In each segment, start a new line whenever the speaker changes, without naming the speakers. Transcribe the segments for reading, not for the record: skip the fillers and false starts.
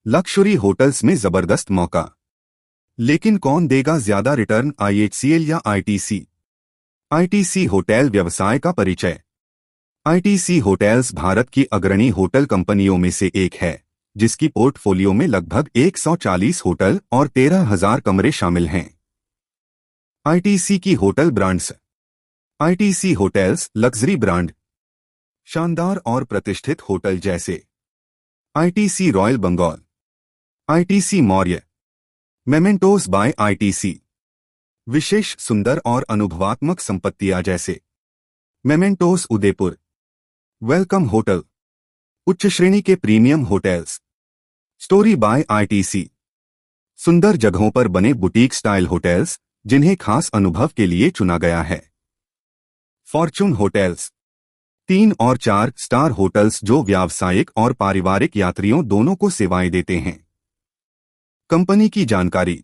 Luxury hotels में जबरदस्त मौका, लेकिन कौन देगा ज्यादा रिटर्न, आईएचसीएल या आईटीसी? आईटीसी होटल व्यवसाय का परिचय। आईटीसी होटल्स भारत की अग्रणी होटल कंपनियों में से एक है, जिसकी पोर्टफोलियो में लगभग 140 होटल और 13,000 कमरे शामिल हैं। आईटीसी की hotel brands. ITC hotels luxury brand, शानदार और प्रतिष्ठित होटल जैसे ITC royal Bengal, ITC Maurya, Mementos by ITC. विशेष सुंदर और अनुभवात्मक संपत्तियां जैसे मेमेंटोस उदयपुर, वेलकम होटल, उच्च श्रेणी के premium hotels, story by ITC. सुंदर जगहों पर बने बुटीक स्टाइल होटल्स जिन्हें खास अनुभव के लिए चुना गया है। फॉर्चून होटल्स 3 और 4 स्टार होटल्स जो व्यावसायिक और पारिवारिक यात्रियों दोनों को सेवाएं देते हैं। कंपनी की जानकारी।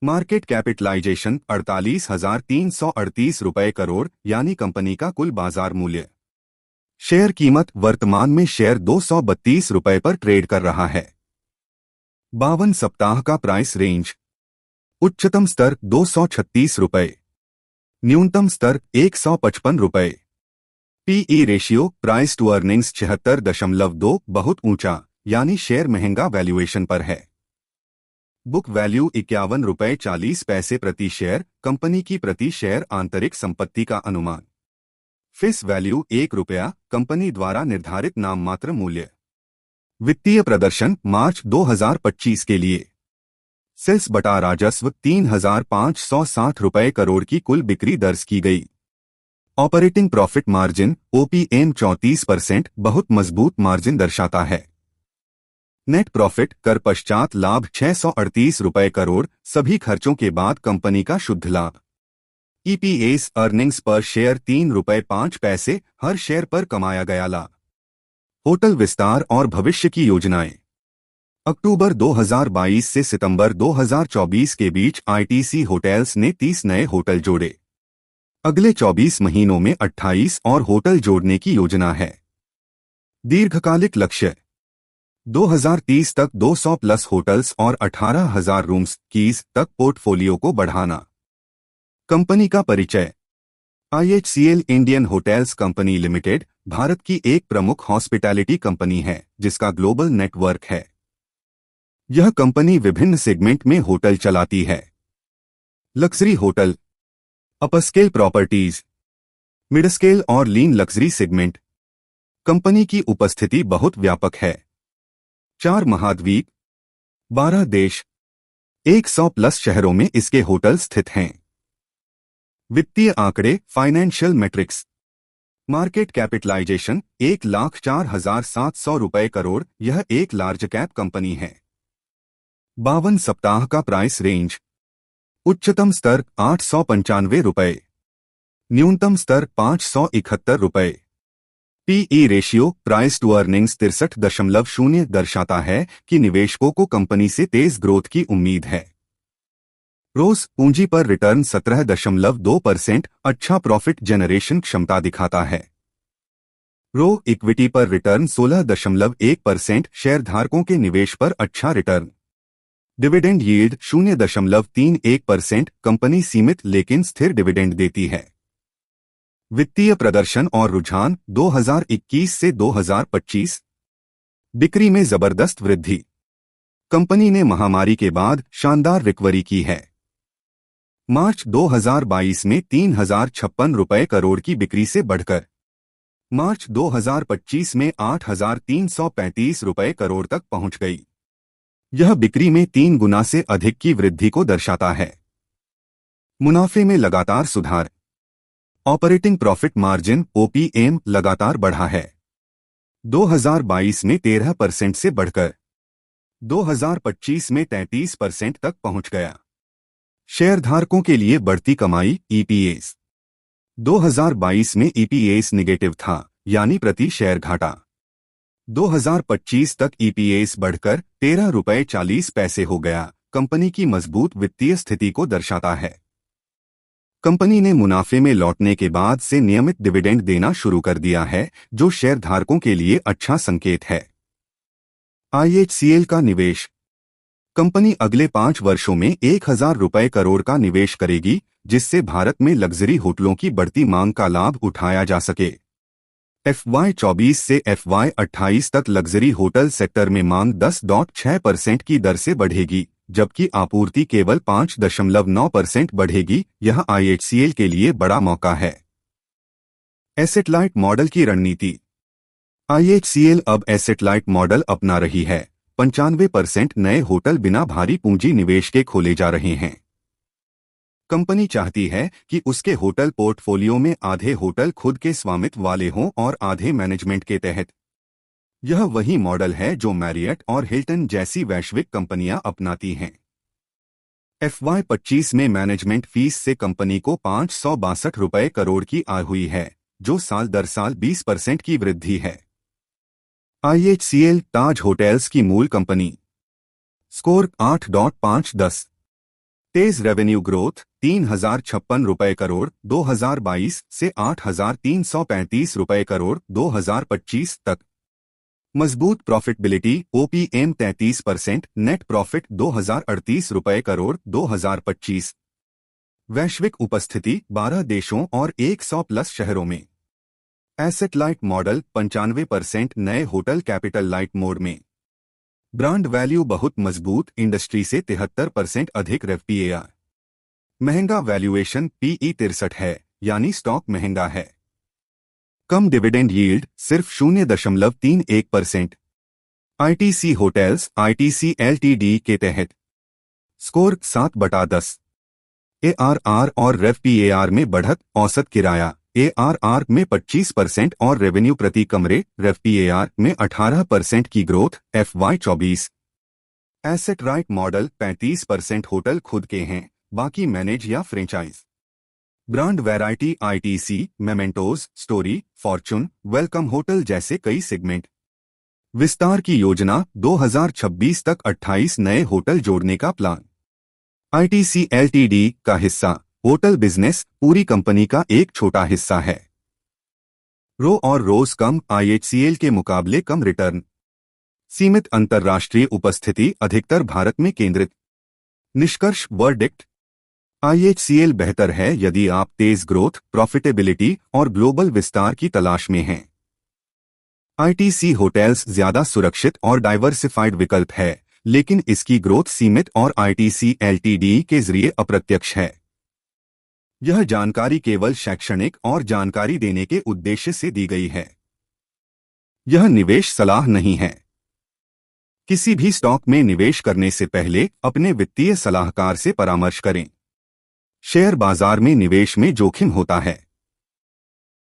मार्केट कैपिटलाइजेशन 48,338 रुपए करोड़ यानी कंपनी का कुल बाजार मूल्य। शेयर कीमत वर्तमान में शेयर 232 रुपए पर ट्रेड कर रहा है। 52 सप्ताह का प्राइस रेंज। उच्चतम स्तर 236 रुपए, न्यूनतम स्तर 155 रुपए। PE ratio price to earnings 76.2 बहुत ऊंचा यानी शेयर महंगा वैल्यूएशन पर है। बुक वैल्यू 51 रुपए 40 पैसे प्रति शेयर, कंपनी की प्रति शेयर आंतरिक संपत्ति का अनुमान। फेस वैल्यू 1 रुपया, कंपनी द्वारा निर्धारित नाममात्र मूल्य। वित्तीय प्रदर्शन मार्च 2025 के लिए सेल्स बटा राजस्व 3,560 रुपए करोड़ की कुल बिक्री दर्ज की गई। ऑपरेटिंग प्रॉफिट मार्जिन ओपीएम 34% बहुत मजबूत मार्जिन दर्शाता है। नेट प्रॉफिट कर पश्चात लाभ 638 रुपए करोड़, सभी खर्चों के बाद कंपनी का शुद्ध लाभ। ईपीएस अर्निंग्स पर शेयर 3 रुपए 5 पैसे हर शेयर पर कमाया गया लाभ। होटल विस्तार और भविष्य की योजनाएं। अक्टूबर 2022 से सितंबर 2024 के बीच आईटीसी होटल्स ने 30 नए होटल जोड़े। अगले 24 महीनों में 28 और होटल जोड़ने की योजना है। दीर्घकालिक लक्ष्य 2030 तक 200 प्लस होटल्स और 18,000 रूम्स कीज तक पोर्टफोलियो को बढ़ाना। कंपनी का परिचय। IHCL Indian hotels company limited Bharat की एक प्रमुख हॉस्पिटैलिटी कंपनी है जिसका ग्लोबल नेटवर्क है। यह कंपनी विभिन्न सेगमेंट में होटल चलाती है। Luxury hotel, upscale properties, mid scale और लीन लग्जरी सेगमेंट। कंपनी की उपस्थिति बहुत व्यापक है। 4 महाद्वीप, 12 देश, 100 प्लस शहरों में इसके होटल स्थित हैं। वित्तीय आंकड़े फाइनेंशियल मैट्रिक्स। मार्केट कैपिटलाइजेशन 1,04,700 रुपए करोड़, यह एक लार्ज कैप कंपनी है। 52 सप्ताह का प्राइस रेंज। उच्चतम स्तर 895 रुपए, न्यूनतम स्तर 571 रुपए। PE ratio price to earnings 63.0 दर्शाता है कि निवेशकों को कंपनी से तेज ग्रोथ की उम्मीद है। रोज पूंजी पर रिटर्न 17.2% अच्छा प्रॉफिट जनरेशन क्षमता दिखाता है। रो इक्विटी पर रिटर्न 16.1%, शेयरधारकों के निवेश पर अच्छा रिटर्न। डिविडेंड यील्ड 0.31%, कंपनी सीमित लेकिन स्थिर डिविडेंड देती है। वित्तीय प्रदर्शन और रुझान 2021 से 2025। बिक्री में जबरदस्त वृद्धि। कंपनी ने महामारी के बाद शानदार रिकवरी की है। मार्च 2022 में 3,056 रुपए करोड़ की बिक्री से बढ़कर मार्च 2025 में 8,335 रुपए करोड़ तक पहुंच गई। यह बिक्री में 3 गुना से अधिक की वृद्धि को दर्शाता है। मुनाफे में लगातार सुधार। ऑपरेटिंग प्रॉफिट मार्जिन ओपीएम लगातार बढ़ा है। 2022 में 13% से बढ़कर 2025 में 33% तक पहुंच गया। शेयरधारकों के लिए बढ़ती कमाई ईपीएस। 2022 में ईपीएस निगेटिव था यानी प्रति शेयर घाटा। 2025 तक ईपीएस बढ़कर 13 रुपए 40 पैसे हो गया, कंपनी की मजबूत वित्तीय स्थिति को दर्शाता है। कंपनी ने मुनाफे में लौटने के बाद से नियमित डिविडेंड देना शुरू कर दिया है, जो शेयरधारकों के लिए अच्छा संकेत है। IHCL का निवेश। कंपनी अगले 5 वर्षों में 1,000 रुपये करोड़ का निवेश करेगी, जिससे भारत में लग्जरी होटलों की बढ़ती मांग का लाभ उठाया जा सके। FY24 से FY28 तक लग्जरी होटल सेक्टर में मांग 10.6% की दर से बढ़ेगी, जबकि आपूर्ति केवल 5.9% बढ़ेगी। यह IHCL के लिए बड़ा मौका है। एसेट लाइट मॉडल की रणनीति। IHCL अब एसेट लाइट मॉडल अपना रही है। 95% नए होटल बिना भारी पूंजी निवेश के खोले जा रहे हैं। कंपनी चाहती है कि उसके होटल पोर्टफोलियो में आधे होटल खुद के स्वामित्व वाले हों और आधे मैनेजमेंट के तहत। यह वही मॉडल है जो मैरियट और हिल्टन जैसी वैश्विक कंपनियां अपनाती हैं। FY25 में मैनेजमेंट फीस से कंपनी को 562 रुपये करोड़ की आय हुई है, जो साल दर साल 20% की वृद्धि है। IHCL ताज होटल्स की मूल कंपनी। स्कोर 8.5/10। तेज रेवेन्यू ग्रोथ 3,056 रुपये करोड़ 2022 से 8,335 रुपये करोड़ 2025 तक। मजबूत प्रॉफिटेबिलिटी OPM 33%, नेट प्रॉफिट 2,038 रुपये करोड़ 2025। वैश्विक उपस्थिति 12 देशों और 100+ शहरों में। एसेट लाइट मॉडल 95% नए होटल कैपिटल लाइट मोड में। ब्रांड वैल्यू बहुत मजबूत, इंडस्ट्री से 73% अधिक RevPAR। महंगा वैल्यूएशन PE 63 है, यानी स्टॉक महंगा है। कम डिविडेंड यील्ड सिर्फ 0.31%। ITC होटल्स ITC Ltd के तहत। स्कोर 7/10। ARR और RevPAR में बढ़त, औसत किराया ARR में 25% और रेवेन्यू प्रति कमरे RevPAR में 18% की growth. FY24 asset right model 35% hotel खुद के हैं, बाकी मैनेज या franchise. Brand variety ITC, Mementos, story, Fortune, welcome hotel जैसे कई सेगमेंट। विस्तार की योजना 2026 तक 28 नए होटल जोड़ने का प्लान। ITC Ltd का हिस्सा होटल बिजनेस पूरी कंपनी का एक छोटा हिस्सा है। रो और रोज कम, IHCL के मुकाबले कम रिटर्न। सीमित अंतर्राष्ट्रीय उपस्थिति, अधिकतर भारत में केंद्रित। निष्कर्ष वर्डिक्ट। IHCL बेहतर है यदि आप तेज ग्रोथ, प्रॉफिटेबिलिटी और ग्लोबल विस्तार की तलाश में हैं। ITC होटल्स ज्यादा सुरक्षित और डाइवर्सिफाइड विकल्प है, लेकिन इसकी ग्रोथ सीमित और ITC Ltd के जरिए अप्रत्यक्ष है। यह जानकारी केवल शैक्षणिक और जानकारी देने के उद्देश्य से दी गई है। यह निवेश सलाह नहीं है। किसी भी स्टॉक में निवेश करने से पहले अपने वित्तीय सलाहकार से परामर्श करें। शेयर बाजार में निवेश में जोखिम होता है।